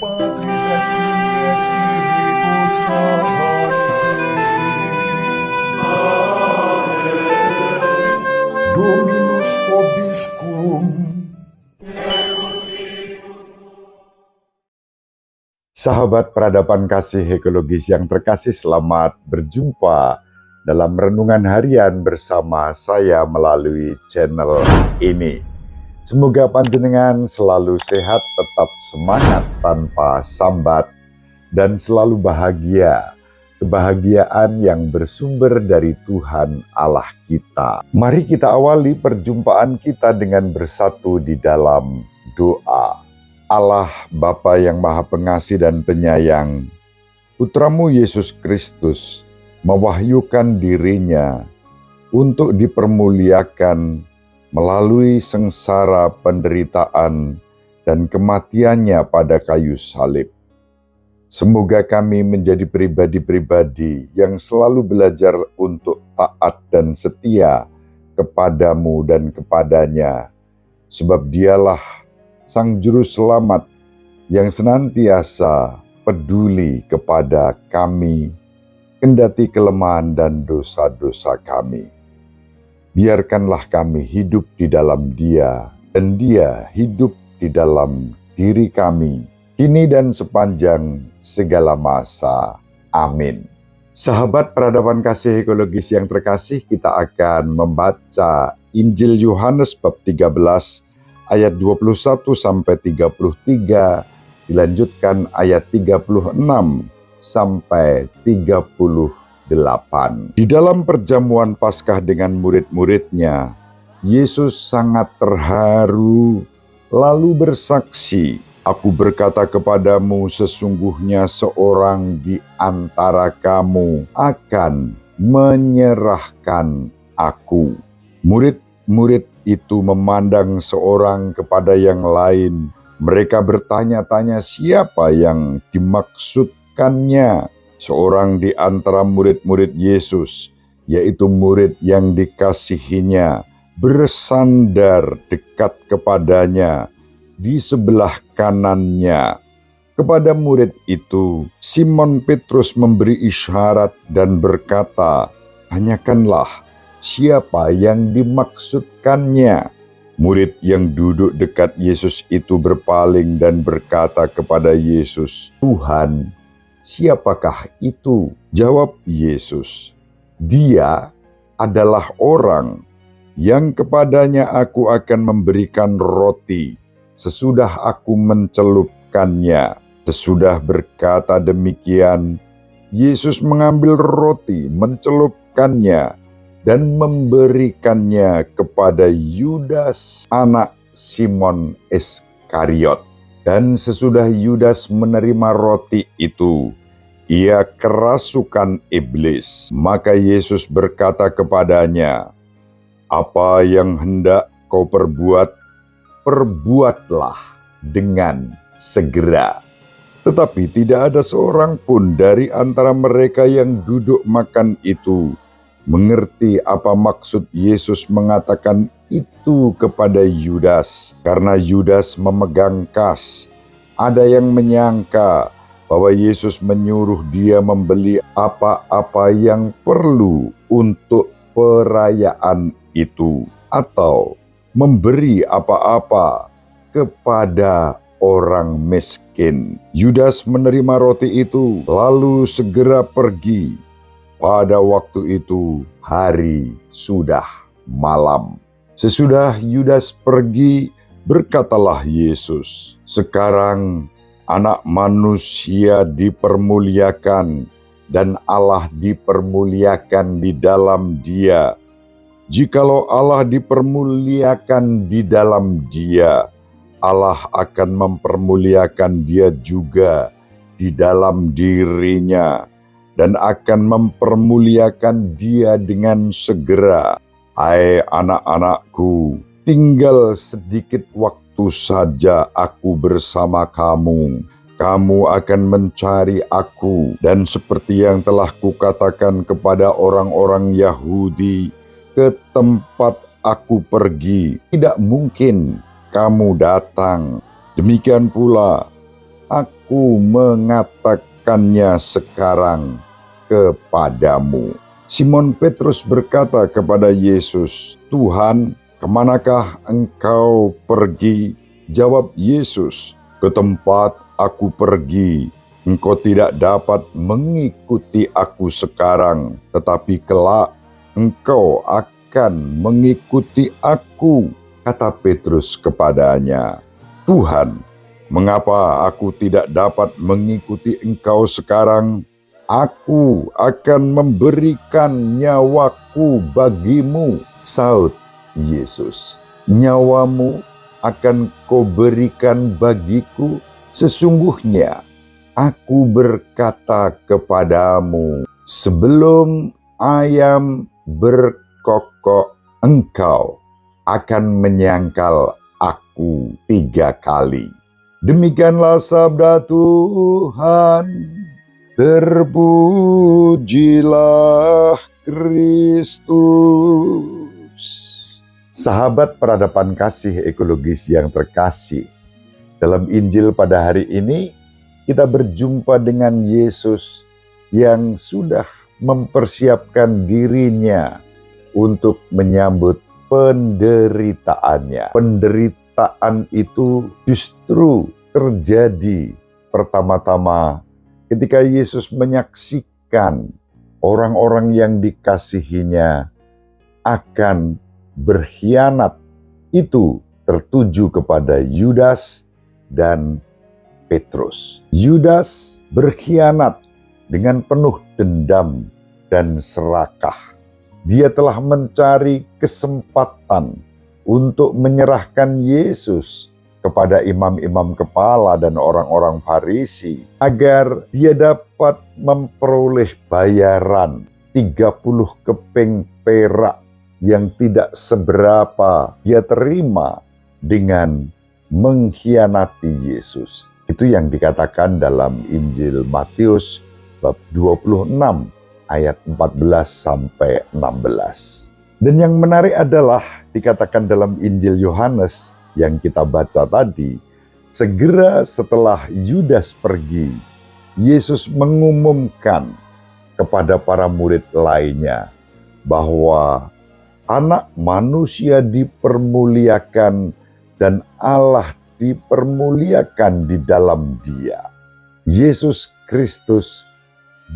Patris et Filii et Spiritus Sancti. Dominus vobiscum. Sahabat peradaban kasih ekologis yang terkasih, selamat berjumpa dalam renungan harian bersama saya melalui channel ini. Semoga panjenengan selalu sehat, tetap semangat tanpa sambat, dan selalu bahagia. Kebahagiaan yang bersumber dari Tuhan Allah kita. Mari kita awali perjumpaan kita dengan bersatu di dalam doa. Allah Bapa yang Maha Pengasih dan Penyayang, Putramu Yesus Kristus mewahyukan dirinya untuk dipermuliakan melalui sengsara penderitaan dan kematiannya pada kayu salib. Semoga kami menjadi pribadi-pribadi yang selalu belajar untuk taat dan setia kepadamu dan kepadanya, sebab dialah Sang Juru Selamat yang senantiasa peduli kepada kami, kendati kelemahan dan dosa-dosa kami. Biarkanlah kami hidup di dalam Dia, dan Dia hidup di dalam diri kami, kini dan sepanjang segala masa. Amin. Sahabat peradaban kasih ekologis yang terkasih, kita akan membaca Injil Yohanes bab 13 ayat 21 sampai 33, dilanjutkan ayat 36 sampai 38. Di dalam perjamuan Paskah dengan murid-muridnya, Yesus sangat terharu lalu bersaksi, "Aku berkata kepadamu, sesungguhnya seorang di antara kamu akan menyerahkan aku." Murid-murid itu memandang seorang kepada yang lain. Mereka bertanya-tanya siapa yang dimaksudkannya. Seorang di antara murid-murid Yesus, yaitu murid yang dikasihinya, bersandar dekat kepadanya di sebelah kanannya. Kepada murid itu, Simon Petrus memberi isyarat dan berkata, "Tanyakanlah siapa yang dimaksudkannya." Murid yang duduk dekat Yesus itu berpaling dan berkata kepada Yesus, "Tuhan, siapakah itu?" Jawab Yesus, "Dia adalah orang yang kepadanya aku akan memberikan roti sesudah aku mencelupkannya." Sesudah berkata demikian, Yesus mengambil roti, mencelupkannya, dan memberikannya kepada Yudas, anak Simon Iskariot. Dan sesudah Yudas menerima roti itu, ia kerasukan iblis. Maka Yesus berkata kepadanya, "Apa yang hendak kau perbuat, perbuatlah dengan segera." Tetapi tidak ada seorang pun dari antara mereka yang duduk makan itu mengerti apa maksud Yesus mengatakan itu kepada Yudas, karena Yudas memegang kas. Ada yang menyangka bahwa Yesus menyuruh dia membeli apa-apa yang perlu untuk perayaan itu, atau memberi apa-apa kepada orang miskin. Yudas menerima roti itu, lalu segera pergi. Pada waktu itu, hari sudah malam. Sesudah Yudas pergi, berkatalah Yesus, "Sekarang Anak Manusia dipermuliakan, dan Allah dipermuliakan di dalam Dia. Jikalau Allah dipermuliakan di dalam Dia, Allah akan mempermuliakan Dia juga di dalam dirinya, dan akan mempermuliakan Dia dengan segera. Hai anak-anakku, tinggal sedikit waktu saja aku bersama kamu. Kamu akan mencari aku, dan seperti yang telah kukatakan kepada orang-orang Yahudi, ke tempat aku pergi, tidak mungkin kamu datang. Demikian pula, aku mengatakannya sekarang kepadamu." Simon Petrus berkata kepada Yesus, "Tuhan, kemanakah Engkau pergi?" Jawab Yesus, "Ke tempat aku pergi, Engkau tidak dapat mengikuti aku sekarang, tetapi kelak Engkau akan mengikuti aku." Kata Petrus kepadanya, "Tuhan, mengapa aku tidak dapat mengikuti Engkau sekarang? Aku akan memberikan nyawaku bagimu." Saud Yesus, "Nyawamu akan kau berikan bagiku? Sesungguhnya aku berkata kepadamu, sebelum ayam berkokok, engkau akan menyangkal aku 3 kali." Demikianlah sabda Tuhan. Terpujilah Kristus. Sahabat peradaban kasih ekologis yang terkasih, dalam Injil pada hari ini kita berjumpa dengan Yesus yang sudah mempersiapkan dirinya untuk menyambut penderitaannya. Penderitaan itu justru terjadi pertama-tama ketika Yesus menyaksikan orang-orang yang dikasihinya akan berkhianat. Itu tertuju kepada Yudas dan Petrus. Yudas berkhianat dengan penuh dendam dan serakah. Dia telah mencari kesempatan untuk menyerahkan Yesus kepada imam-imam kepala dan orang-orang Farisi agar dia dapat memperoleh bayaran 30 keping perak yang tidak seberapa dia terima dengan mengkhianati Yesus. Itu yang dikatakan dalam Injil Matius bab 26 ayat 14 sampai 16. Dan yang menarik adalah dikatakan dalam Injil Yohanes yang kita baca tadi, segera setelah Yudas pergi, Yesus mengumumkan kepada para murid lainnya bahwa Anak Manusia dipermuliakan dan Allah dipermuliakan di dalam Dia. Yesus Kristus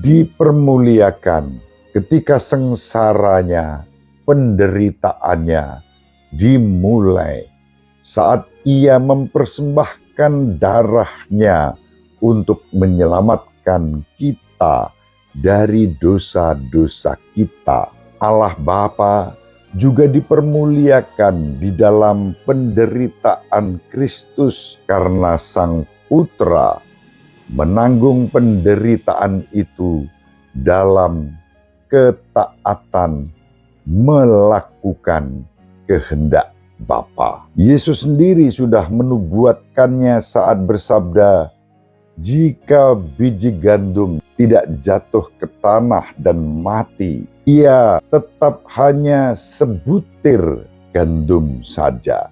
dipermuliakan ketika sengsaranya, penderitaannya dimulai saat Ia mempersembahkan darahnya untuk menyelamatkan kita dari dosa-dosa kita. Allah Bapa juga dipermuliakan di dalam penderitaan Kristus karena Sang Putra menanggung penderitaan itu dalam ketaatan melakukan kehendak Bapa. Yesus sendiri sudah menubuatkannya saat bersabda, "Jika biji gandum tidak jatuh ke tanah dan mati, ia tetap hanya sebutir gandum saja.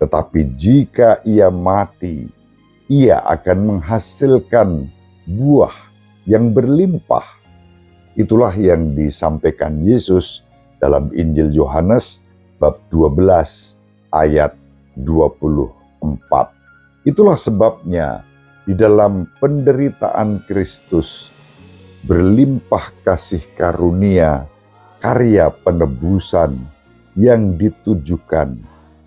Tetapi jika ia mati, ia akan menghasilkan buah yang berlimpah." Itulah yang disampaikan Yesus dalam Injil Yohanes bab 12 ayat 24. Itulah sebabnya di dalam penderitaan Kristus berlimpah kasih karunia, karya penebusan yang ditujukan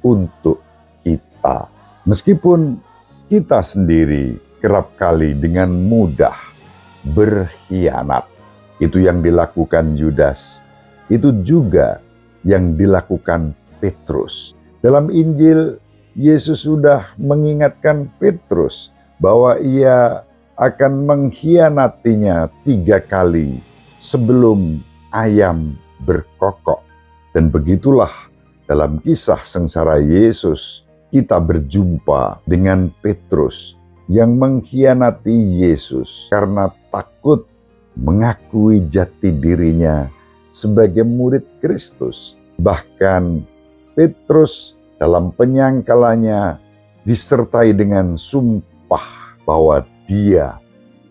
untuk kita. Meskipun kita sendiri kerap kali dengan mudah berkhianat. Itu yang dilakukan Yudas. Itu juga yang dilakukan Petrus. Dalam Injil, Yesus sudah mengingatkan Petrus bahwa ia akan mengkhianatinya 3 kali sebelum ayam berkokok. Dan begitulah dalam kisah sengsara Yesus, kita berjumpa dengan Petrus yang mengkhianati Yesus karena takut mengakui jati dirinya sebagai murid Kristus. Bahkan Petrus dalam penyangkalannya disertai dengan sumpah bahwa dia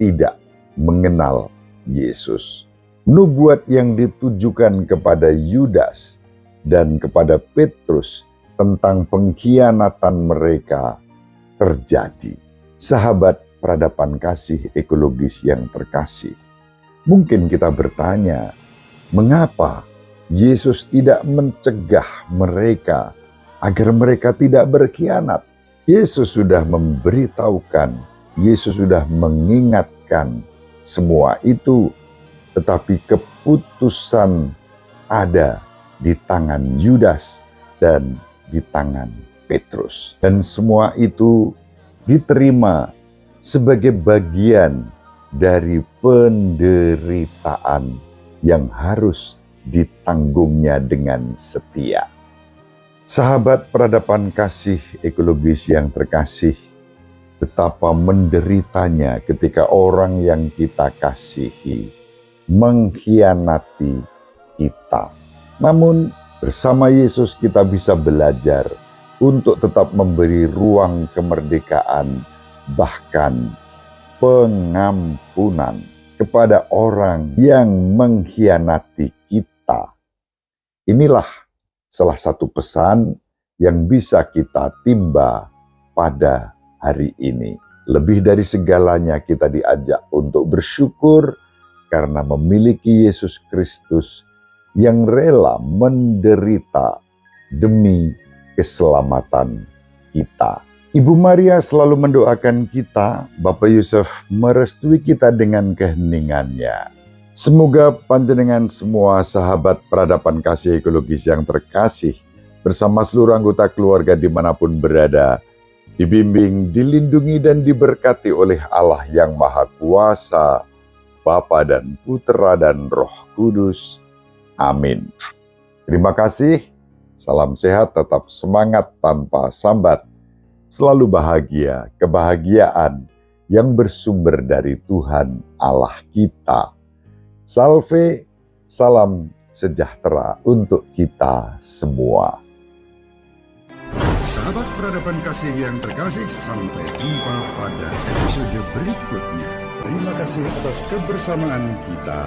tidak mengenal Yesus. Nubuat yang ditujukan kepada Yudas dan kepada Petrus tentang pengkhianatan mereka terjadi. Sahabat peradaban kasih ekologis yang terkasih, mungkin kita bertanya, mengapa Yesus tidak mencegah mereka agar mereka tidak berkhianat? Yesus sudah memberitahukan, Yesus sudah mengingatkan semua itu, tetapi keputusan ada di tangan Yudas dan di tangan Petrus. Dan semua itu diterima sebagai bagian dari penderitaan yang harus ditanggungnya dengan setia. Sahabat peradaban kasih ekologis yang terkasih, betapa menderitanya ketika orang yang kita kasihi mengkhianati kita. Namun bersama Yesus kita bisa belajar untuk tetap memberi ruang kemerdekaan, bahkan pengampunan kepada orang yang mengkhianati kita. Inilah salah satu pesan yang bisa kita timba pada hari ini. Lebih dari segalanya kita diajak untuk bersyukur karena memiliki Yesus Kristus yang rela menderita demi keselamatan kita. Ibu Maria selalu mendoakan kita, Bapak Yusuf merestui kita dengan keheningannya. Semoga panjenengan semua sahabat peradaban kasih ekologis yang terkasih, bersama seluruh anggota keluarga dimanapun berada, dibimbing, dilindungi dan diberkati oleh Allah yang Maha Kuasa, Bapa dan Putera dan Roh Kudus. Amin. Terima kasih, salam sehat, tetap semangat tanpa sambat, selalu bahagia, kebahagiaan yang bersumber dari Tuhan Allah kita. Salve, salam sejahtera untuk kita semua. Sahabat peradaban kasih yang terkasih, sampai jumpa pada episode berikutnya. Terima kasih atas kebersamaan kita.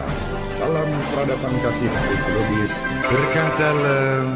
Salam peradaban kasih ekologis. Berkah dalam